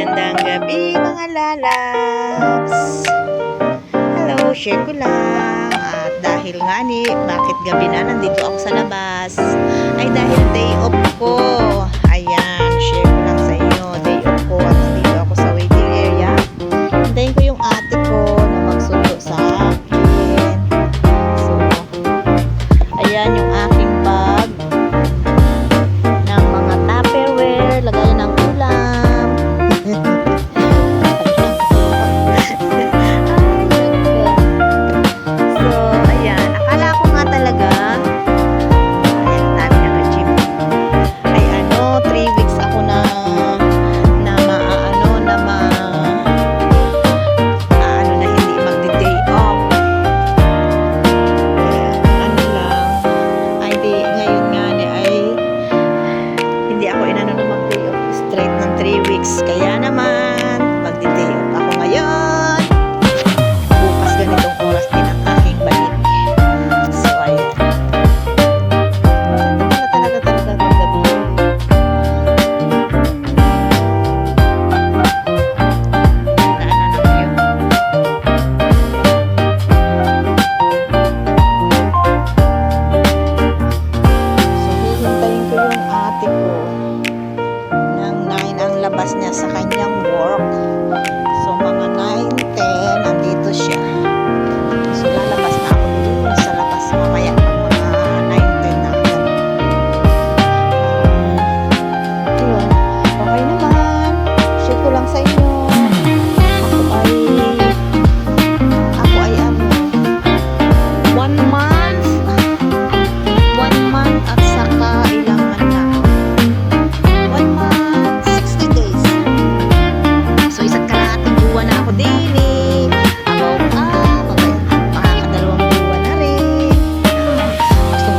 Magandang gabi mga lalabs. Hello, share ko lang. At dahil nga bakit gabi na nandito ako sa labas, ay dahil day off ko. Ayan, share ko lang sa inyo. Day off ko at nandito ako sa waiting area. Hintayin ko yung ate ko na magsundo sa akin. So, ayan yung aking bag ng mga Tupperware, lagayan ng ulam. So, ayan. Akala ko nga talaga, ayan, tabi na ka-gym. Ay 3 weeks ako na hindi magdi-day off. Ay di, ngayon nga ay hindi ako inano na mag-day off straight ng 3 weeks. Kaya naman, magdi-day off ako ngayon. Bukas ganitong oras din ang aking balik. So, ayan. Talaga magabi. Naanan yun. So, hihintayin ko yung ate ko ng 9 ang labas niya sa kanyang work. So, mga 9, 10, nandito siya. So, lalabas na ako dito sa labas mamaya pag mga 9, 10 na. Yun. Okay naman. Share ko lang sa inyo. Ako ay 1 month. 1 month at saka ilang na. 1 month, 60 days. So, isang kalahating buwan na ako din eh. Makakadalawang buwan na rin.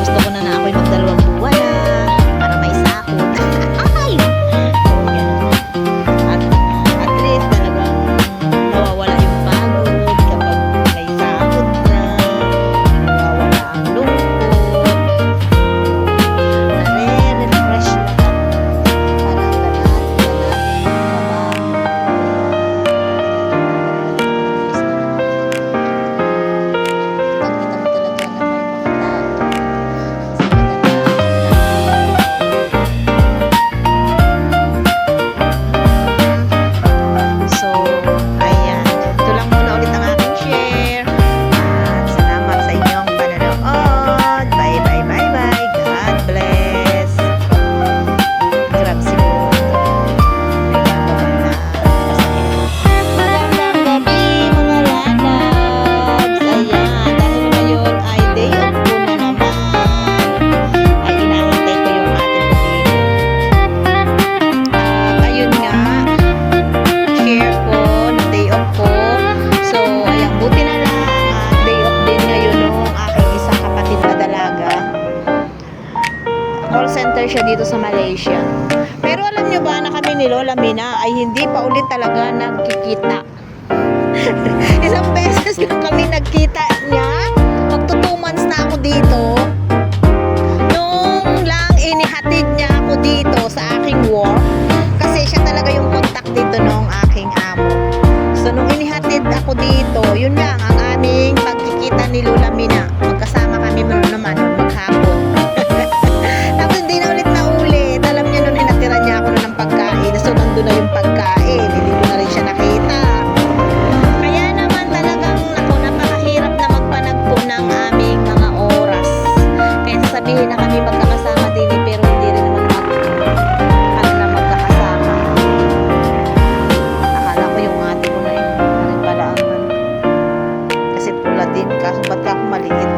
Gusto ko na ako'y magdalawang buwan na para may sakot. Ay! So, yan. At least talagang nawawala yung pagod kapag may sakot na. Nawawala ang lungkot. Nare-refresh lahat. Parang So, ayan. Ito lang muna ulit ang aking share. At salamat sa inyong panonood. Bye, bye, bye, bye. God bless. Grab siguro ito. May gagawin na pasahero. Magandang gabi mga lalabs. Ayan. Dahil ngayon ay day off ko na naman. Ay inahintay ko yung ate ko dito. At ayun nga, share ko na day off ko. So, ayan, buti na lang at day off din ngayon nung aking isang kapatid na dalaga. Call center siya dito sa Malaysia. Pero alam nyo ba na kami ni Lola Mina ay hindi pa ulit talaga nagkikita. Isang beses lang kami nagkita niya. Magto 2 months na ako dito. Nung lang inihatid niya ako dito sa aking work. Kasi siya talaga yung contact dito nung aking amo. So, nung inihatid ako dito, yun lang ang aming pagkikita ni Lola Mina. Magkasama kami naman maghapon. Tapos hindi na ulit naulit. Alam niya nun, hinatira niya ako ng pagkain. So, nandun na yung pagkain. Hindi ko na rin siya nakita. Kaya naman talagang napakahirap na magpanagpo ng aming mga oras. Kaya sasabihin na kami magkakasama din pero hindi rin naman magkakasama. Akala ko yung ate ko na yun. Ano pala ang kasi pula din. Kaso ba't ka ako maliit?